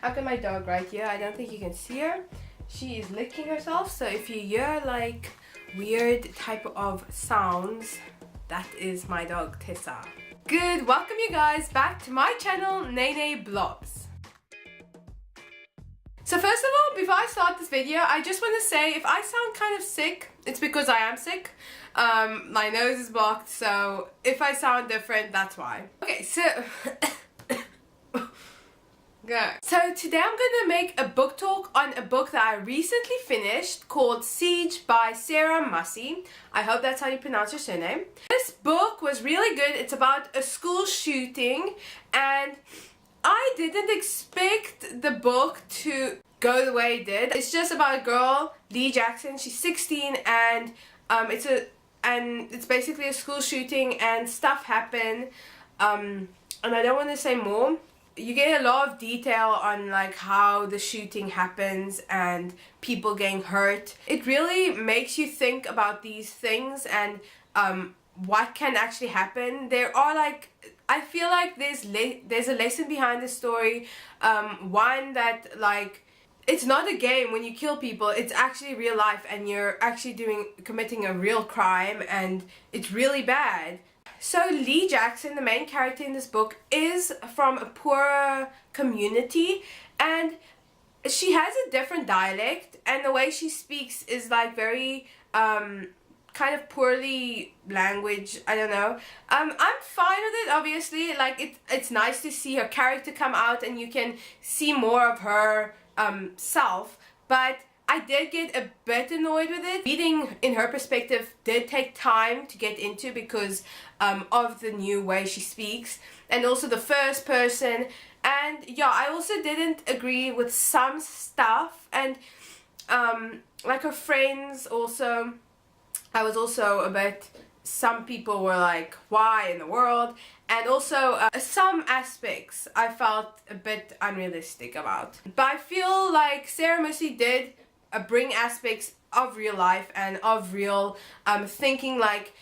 I've got my dog right here. I don't think you can see her. She is licking herself, so if you hear like weird type of sounds, that is my dog Tessa. Good, welcome you guys back to my channel, Nene Blobs. So first of all, before I start this video, I just want to say if I sound kind of sick, it's because I am sick. My nose is blocked, so if I sound different, that's why. Okay, so go. So today I'm gonna make a book talk on a book that I recently finished called Siege by Sarah Mussi. I hope that's how you pronounce your surname. This book was really good. It's about a school shooting, and I didn't expect the book to go the way it did. It's just about a girl, Lee Jackson. She's 16, and it's basically a school shooting, and stuff happen. And I don't want to say more. You get a lot of detail on like how the shooting happens and people getting hurt. It really makes you think about these things and what can actually happen. There are like, I feel like there's a lesson behind the story. One that like, it's not a game when you kill people, it's actually real life and you're actually committing a real crime, and it's really bad. So Lee Jackson, the main character in this book, is from a poorer community, and she has a different dialect, and the way she speaks is like very kind of poorly language. I don't know. I'm fine with it, obviously. Like it's nice to see her character come out and you can see more of her self, but I did get a bit annoyed with it. Reading in her perspective did take time to get into because of the new way she speaks, and also the first person. And yeah, I also didn't agree with some stuff, and like her friends also, I was also a bit, some people were like, why in the world? And also some aspects I felt a bit unrealistic about. But I feel like Sarah Mussi did bring aspects of real life and of real thinking, like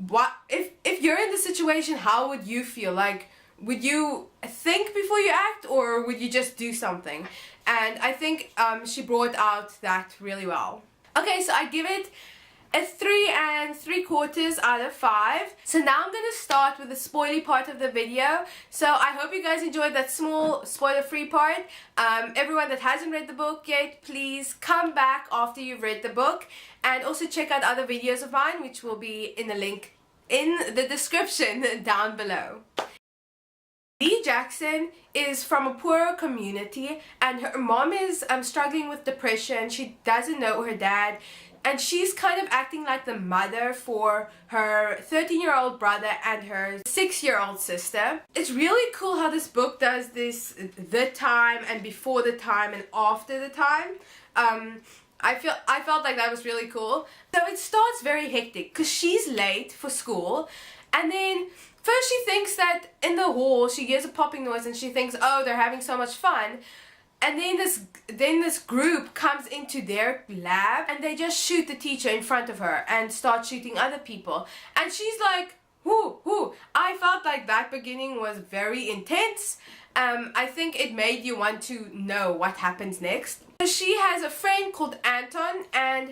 what if you're in the situation, how would you feel? Like, would you think before you act, or would you just do something? And I think she brought out that really well. Okay, so I give it a 3 3/4 out of 5. So now I'm gonna start with the spoily part of the video. So I hope you guys enjoyed that small spoiler-free part. Everyone that hasn't read the book yet, please come back after you've read the book, and also check out other videos of mine, which will be in the link in the description down below. Lee Jackson is from a poorer community, and her mom is struggling with depression. She doesn't know her dad, and she's kind of acting like the mother for her 13-year-old brother and her 6-year-old sister. It's really cool how this book does this, the time and before the time and after the time. I felt like that was really cool. So it starts very hectic because she's late for school, and then first she thinks that in the hall she hears a popping noise and she thinks, oh, they're having so much fun. And then this group comes into their lab and they just shoot the teacher in front of her and start shooting other people. And she's like, whoo. I felt like that beginning was very intense. I think it made you want to know what happens next. So she has a friend called Anton, and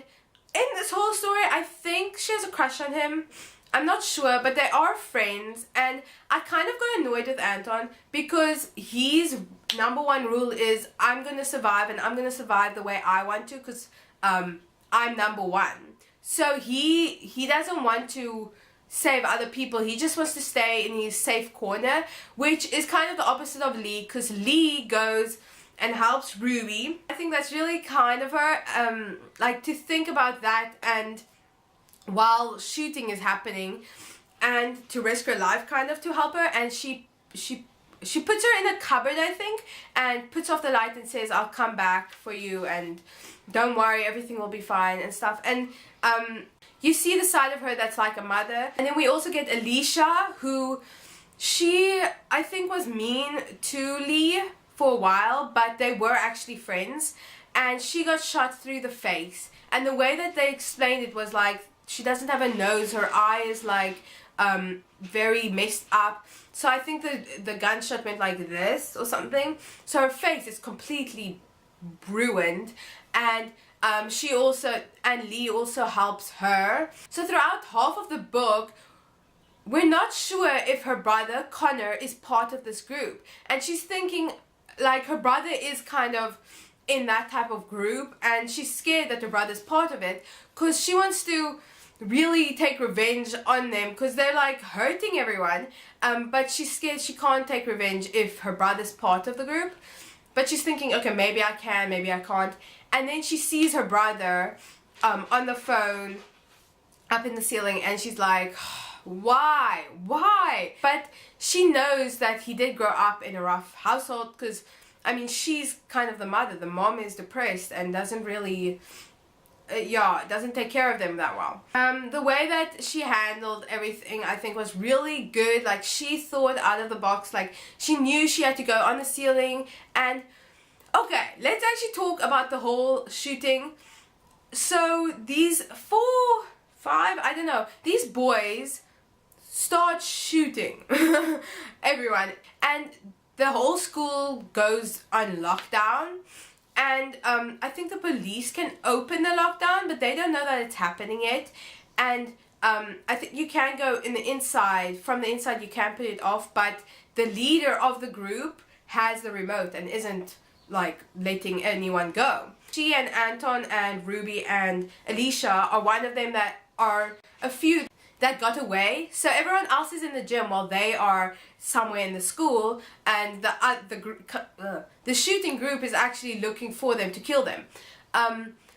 in this whole story I think she has a crush on him. I'm not sure, but they are friends, and I kind of got annoyed with Anton because his #1 rule is I'm gonna survive, and I'm gonna survive the way I want to, because I'm #1. So he doesn't want to save other people. He just wants to stay in his safe corner, which is kind of the opposite of Lee, because Lee goes and helps Ruby. I think that's really kind of her, like to think about that, and while shooting is happening, and to risk her life kind of to help her. And she puts her in a cupboard, I think, and puts off the light and says, I'll come back for you, and don't worry, everything will be fine and stuff. And you see the side of her that's like a mother. And then we also get Alicia, who she I think was mean to Lee for a while, but they were actually friends, and she got shot through the face. And the way that they explained it was like, she doesn't have a nose, her eye is like very messed up. So I think the gunshot went like this or something. So her face is completely ruined, and Lee also helps her. So throughout half of the book, we're not sure if her brother Connor is part of this group, and she's thinking like her brother is kind of in that type of group, and she's scared that her brother's part of it because she wants to really take revenge on them because they're like hurting everyone, but she's scared she can't take revenge if her brother's part of the group. But she's thinking, okay, maybe I can, maybe I can't. And then she sees her brother on the phone up in the ceiling, and she's like, why? But she knows that he did grow up in a rough household because, I mean, she's kind of the mother. The mom is depressed and doesn't really, doesn't take care of them that well. The way that she handled everything, I think, was really good. Like, she thought out of the box. Like, she knew she had to go on the ceiling. And, okay, let's actually talk about the whole shooting. So, these 4, 5, I don't know, these boys start shooting everyone, and the whole school goes on lockdown, and I think the police can open the lockdown, but they don't know that it's happening yet. And I think you can go in the inside, from the inside you can put it off, but the leader of the group has the remote and isn't like letting anyone go. She and Anton and Ruby and Alicia are one of them that are a few that got away. So everyone else is in the gym while they are somewhere in the school, and the shooting group is actually looking for them to kill them.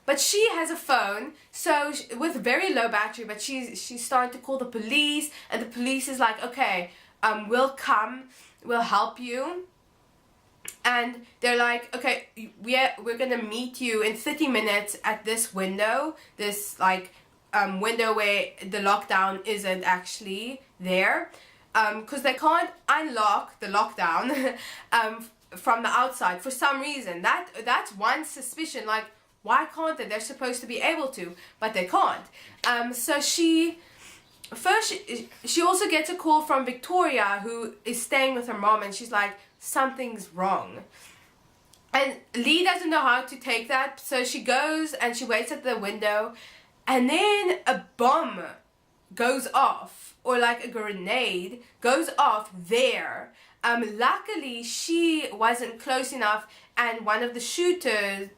But she has a phone, so with very low battery, but she's starting to call the police, and the police is like, okay, we'll come, we'll help you. And they're like, okay, we're gonna meet you in 30 minutes at this window, this like window where the lockdown isn't actually there, because they can't unlock the lockdown from the outside for some reason. That's one suspicion. Like, why can't they? They're supposed to be able to, but they can't. So she also gets a call from Victoria, who is staying with her mom, and she's like, something's wrong. And Lee doesn't know how to take that, so she goes and she waits at the window, and then a bomb goes off, or like a grenade goes off there. Luckily she wasn't close enough, and one of the shooters,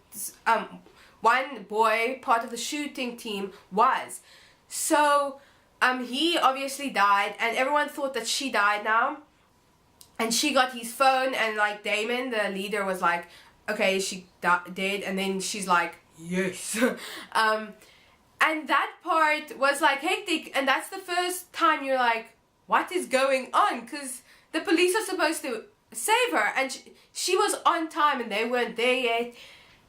one boy, part of the shooting team, was. So he obviously died, and everyone thought that she died now. And she got his phone, and like Damon, the leader, was like, okay, she dead. And then she's like, yes. And that part was like hectic, and that's the first time you're like, what is going on? Because the police are supposed to save her, and she was on time and they weren't there yet.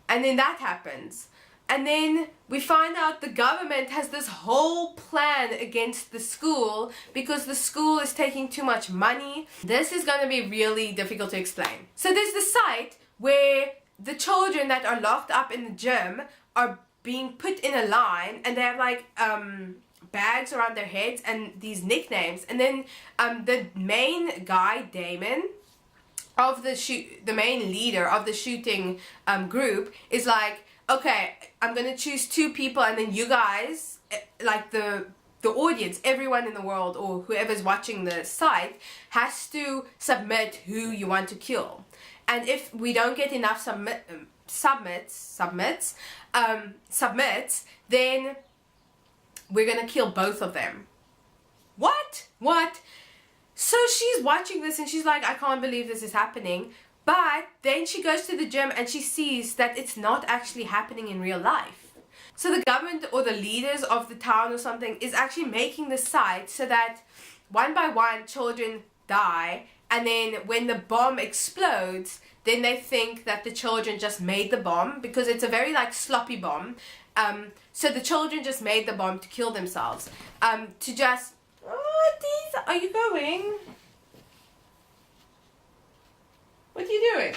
And then that happens. And then we find out the government has this whole plan against the school because the school is taking too much money. This is going to be really difficult to explain. So there's the site where the children that are locked up in the gym are being put in a line, and they have like bags around their heads and these nicknames. And then the main guy, Damon, of the main leader of the shooting group, is like, okay, I'm gonna choose 2 people, and then you guys, like the audience, everyone in the world, or whoever's watching the site, has to submit who you want to kill. And if we don't get enough submits, then we're gonna kill both of them. What? So she's watching this and she's like, I can't believe this is happening. But then she goes to the gym and she sees that it's not actually happening in real life. So the government or the leaders of the town or something is actually making the site so that one by one children die, and then when the bomb explodes, then they think that the children just made the bomb, because it's a very like sloppy bomb. So the children just made the bomb to kill themselves. To just, are you going? What are you doing?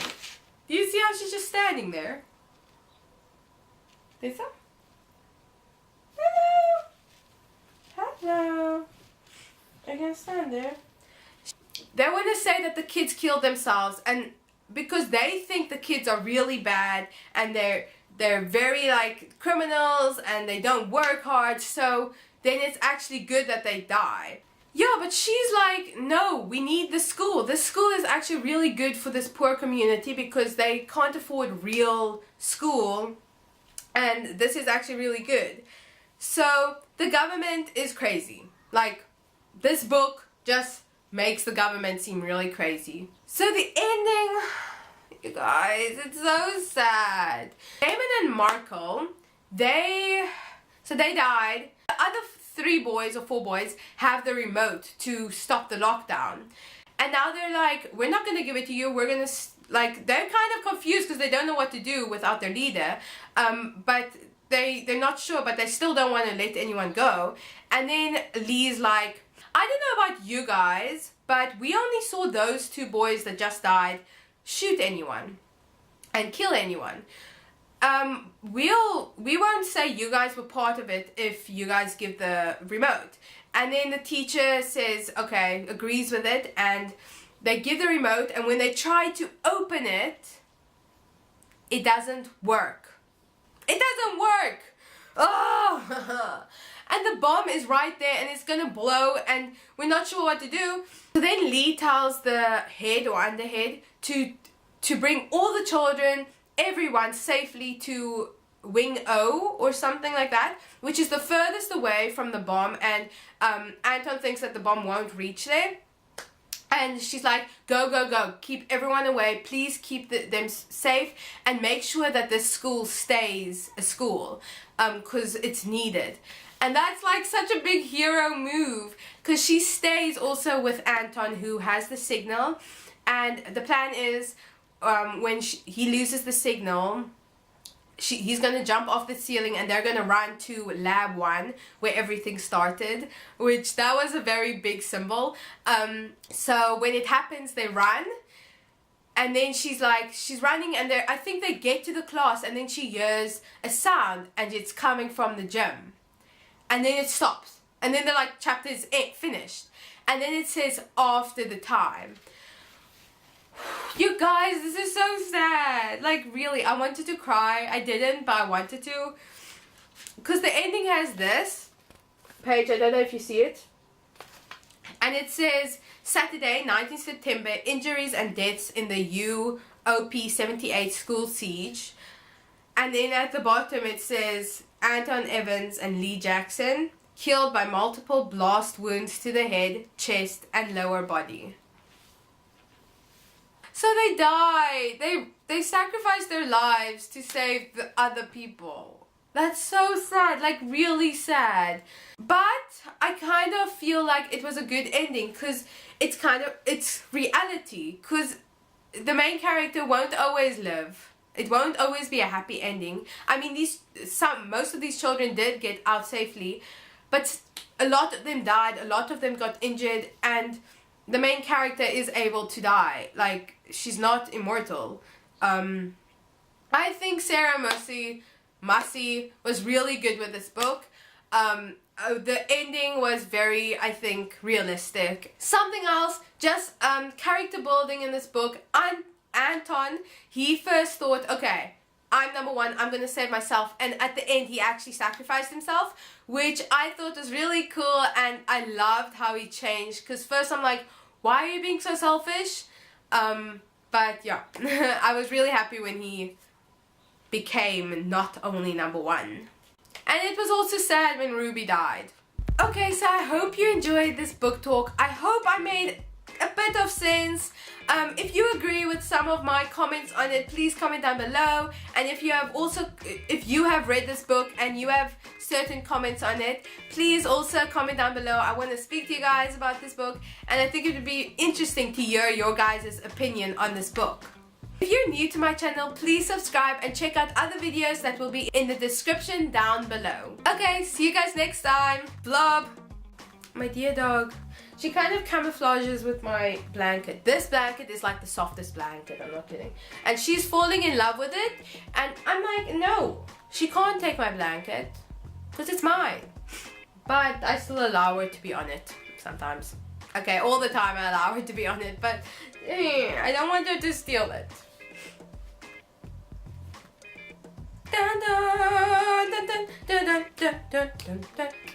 Do you see how she's just standing there? Lisa? Hello? Hello? I can stand there. They want to say that the kids killed themselves, and because they think the kids are really bad and they're very like criminals and they don't work hard, so then it's actually good that they die. Yeah, but she's like, no, we need the school. This school is actually really good for this poor community because they can't afford real school, and this is actually really good. So the government is crazy. Like, this book just makes the government seem really crazy. So the ending, you guys, it's so sad. Damon and Markle, they died. The other 3 boys or 4 boys have the remote to stop the lockdown. And now they're like, we're not going to give it to you. We're going to, like, they're kind of confused because they don't know what to do without their leader. But they're not sure, but they still don't want to let anyone go. And then Lee's like, I don't know about you guys, but we only saw those 2 boys that just died shoot anyone and kill anyone. We won't say you guys were part of it if you guys give the remote. And then the teacher says, okay, agrees with it, and they give the remote, and when they try to open it, it doesn't work. It doesn't work! Oh! And the bomb is right there and it's gonna blow and we're not sure what to do. So then Lee tells the head or underhead to bring all the children, everyone, safely to Wing O or something like that, which is the furthest away from the bomb, and Anton thinks that the bomb won't reach there. And she's like, go, go, go. Keep everyone away. Please keep them safe and make sure that this school stays a school because it's needed. And that's like such a big hero move because she stays also with Anton, who has the signal. And the plan is when he loses the signal, he's going to jump off the ceiling and they're going to run to Lab 1 where everything started, which that was a very big symbol. So when it happens, they run, and then she's running, and I think they get to the class, and then she hears a sound and it's coming from the gym, and then it stops, and then the chapter is finished, and then it says after the time. You guys, this is so sad. Like, really, I wanted to cry. I didn't, but I wanted to. Because the ending has this page. I don't know if you see it. And it says, Saturday, 19th September, injuries and deaths in the UOP 78 school siege. And then at the bottom it says, Anton Evans and Lee Jackson, killed by multiple blast wounds to the head, chest, and lower body. So they died. They sacrificed their lives to save the other people. That's so sad, like really sad. But I kind of feel like it was a good ending because it's reality. Because the main character won't always live. It won't always be a happy ending. I mean, most of these children did get out safely, but a lot of them died. A lot of them got injured, and the main character is able to die. Like, she's not immortal. I think Sarah Mussi was really good with this book. The ending was very, I think, realistic. Something else, just character building in this book. Anton, he first thought, okay, I'm number 1, I'm gonna save myself, and at the end he actually sacrificed himself, which I thought was really cool, and I loved how he changed, because first I'm like, why are you being so selfish? But yeah, I was really happy when he became not only number 1. And it was also sad when Ruby died. Okay, so I hope you enjoyed this book talk. I hope I made a bit of sense. If you agree with some of my comments on it, please comment down below. And if you have read this book and you have certain comments on it, please also comment down below. I want to speak to you guys about this book, and I think it would be interesting to hear your guys' opinion on this book. If you're new to my channel, please subscribe and check out other videos that will be in the description down below. Okay, see you guys next time. Blob, my dear dog. She kind of camouflages with my blanket. This blanket is like the softest blanket, I'm not kidding. And she's falling in love with it. And I'm like, no, she can't take my blanket because it's mine. But I still allow her to be on it. sometimes. Okay, all the time I allow her to be on it, but I don't want her to steal it. Dun, dun, dun, dun, dun, dun, dun, dun, dun.